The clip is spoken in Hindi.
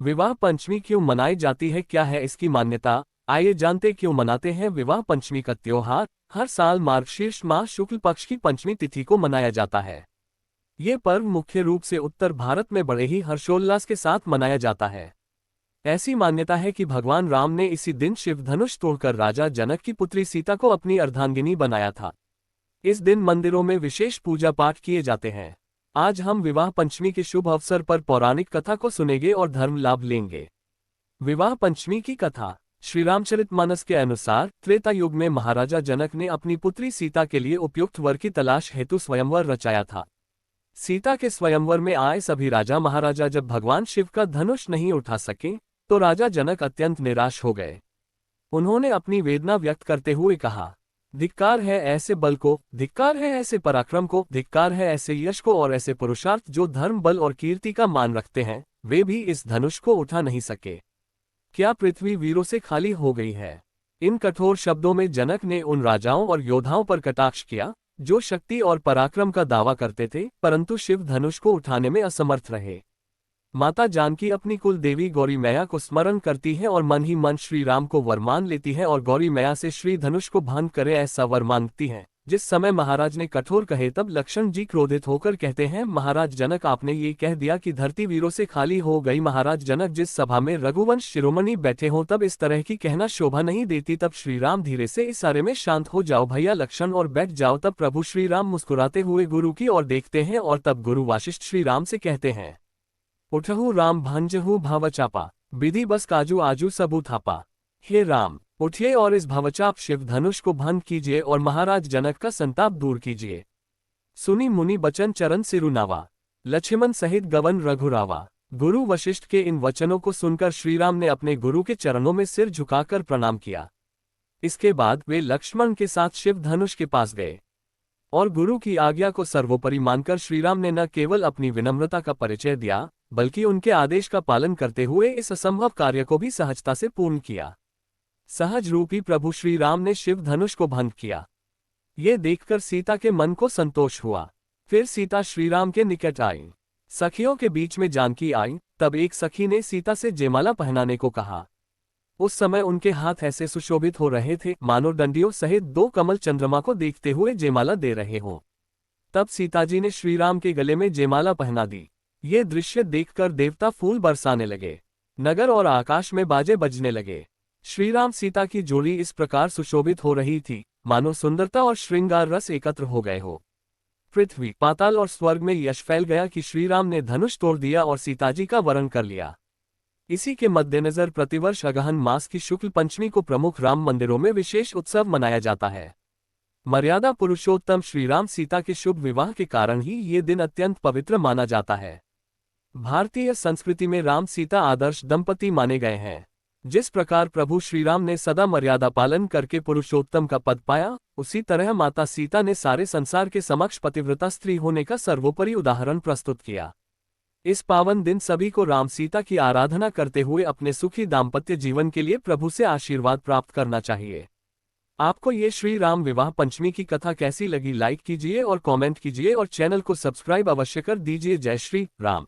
विवाह पंचमी क्यों मनाई जाती है, क्या है इसकी मान्यता? आइए जानते क्यों मनाते हैं विवाह पंचमी का त्योहार। हर साल मार्गशीर्ष माह शुक्ल पक्ष की पंचमी तिथि को मनाया जाता है। ये पर्व मुख्य रूप से उत्तर भारत में बड़े ही हर्षोल्लास के साथ मनाया जाता है। ऐसी मान्यता है कि भगवान राम ने इसी दिन शिव धनुष तोड़कर राजा जनक की पुत्री सीता को अपनी अर्धांगिनी बनाया था। इस दिन मंदिरों में विशेष पूजा पाठ किए जाते हैं। आज हम विवाह पंचमी के शुभ अवसर पर पौराणिक कथा को सुनेंगे और धर्म लाभ लेंगे। विवाह पंचमी की कथा। श्री रामचरितमानस के अनुसार त्रेता युग में महाराजा जनक ने अपनी पुत्री सीता के लिए उपयुक्त वर की तलाश हेतु स्वयंवर रचाया था। सीता के स्वयंवर में आए सभी राजा महाराजा जब भगवान शिव का धनुष नहीं उठा सके तो राजा जनक अत्यंत निराश हो गए। उन्होंने अपनी वेदना व्यक्त करते हुए कहा, धिक्कार है ऐसे बल को, धिक्कार है ऐसे पराक्रम को, धिक्कार है ऐसे यश को और ऐसे पुरुषार्थ जो धर्म बल और कीर्ति का मान रखते हैं, वे भी इस धनुष को उठा नहीं सके। क्या पृथ्वी वीरों से खाली हो गई है? इन कठोर शब्दों में जनक ने उन राजाओं और योद्धाओं पर कटाक्ष किया जो शक्ति और पराक्रम का दावा करते थे परंतु शिव धनुष को उठाने में असमर्थ रहे। माता जानकी अपनी कुल देवी गौरी मैया को स्मरण करती है और मन ही मन श्री राम को वर मान लेती है और गौरी मैया से श्री धनुष को भंग करे ऐसा वर मांगती हैं। जिस समय महाराज ने कठोर कहे तब लक्ष्मण जी क्रोधित होकर कहते हैं, महाराज जनक आपने ये कह दिया कि धरती वीरों से खाली हो गई। महाराज जनक, जिस सभा में रघुवंश शिरोमणि बैठे हों तब इस तरह की कहना शोभा नहीं देती। तब श्री राम धीरे से इस सारे में शांत हो जाओ भैया लक्ष्मण और बैठ जाओ। तब प्रभु श्री राम मुस्कुराते हुए गुरु की ओर देखते हैं और तब गुरु वाशिष्ठ श्री राम से कहते हैं, उठहु राम भंजहु भवचापा, विधि बस काजू आजू सबू थापा। हे राम, उठिए और इस भवचाप शिव धनुष को भंग कीजिए और महाराज जनक का संताप दूर कीजिए। सुनी मुनि बचन चरण सिरुनावा, लक्ष्मण सहित गवन रघुरावा। गुरु वशिष्ठ के इन वचनों को सुनकर श्रीराम ने अपने गुरु के चरणों में सिर झुकाकर प्रणाम किया। इसके बाद वे लक्ष्मण के साथ शिव धनुष के पास गए और गुरु की आज्ञा को सर्वोपरि मानकर श्रीराम ने न केवल अपनी विनम्रता का परिचय दिया बल्कि उनके आदेश का पालन करते हुए इस असंभव कार्य को भी सहजता से पूर्ण किया। सहज रूपी प्रभु श्री राम ने शिव धनुष को भंग किया। ये देखकर सीता के मन को संतोष हुआ। फिर सीता श्रीराम के निकट आई। सखियों के बीच में जानकी आई। तब एक सखी ने सीता से जयमाला पहनाने को कहा। उस समय उनके हाथ ऐसे सुशोभित हो रहे थे मानो डंडियों सहित दो कमल चंद्रमा को देखते हुए जयमाला दे रहे हों। तब सीताजी ने श्रीराम के गले में जयमाला पहना दी। ये दृश्य देखकर देवता फूल बरसाने लगे। नगर और आकाश में बाजे बजने लगे। श्रीराम सीता की जोड़ी इस प्रकार सुशोभित हो रही थी मानो सुंदरता और श्रृंगार रस एकत्र हो गए हो। पृथ्वी, पाताल और स्वर्ग में यश फैल गया कि श्रीराम ने धनुष तोड़ दिया और सीताजी का वरण कर लिया। इसी के मद्देनजर प्रतिवर्ष अगहन मास की शुक्ल पंचमी को प्रमुख राम मंदिरों में विशेष उत्सव मनाया जाता है। मर्यादा पुरुषोत्तम श्रीराम सीता के शुभ विवाह के कारण ही ये दिन अत्यंत पवित्र माना जाता है। भारतीय संस्कृति में राम सीता आदर्श दंपति माने गए हैं। जिस प्रकार प्रभु श्रीराम ने सदा मर्यादा पालन करके पुरुषोत्तम का पद पाया, उसी तरह माता सीता ने सारे संसार के समक्ष पतिव्रता स्त्री होने का सर्वोपरि उदाहरण प्रस्तुत किया। इस पावन दिन सभी को राम सीता की आराधना करते हुए अपने सुखी दाम्पत्य जीवन के लिए प्रभु से आशीर्वाद प्राप्त करना चाहिए। आपको ये श्री राम विवाह पंचमी की कथा कैसी लगी? लाइक कीजिए और कमेंट कीजिए और चैनल को सब्सक्राइब अवश्य कर दीजिए। जय श्री राम।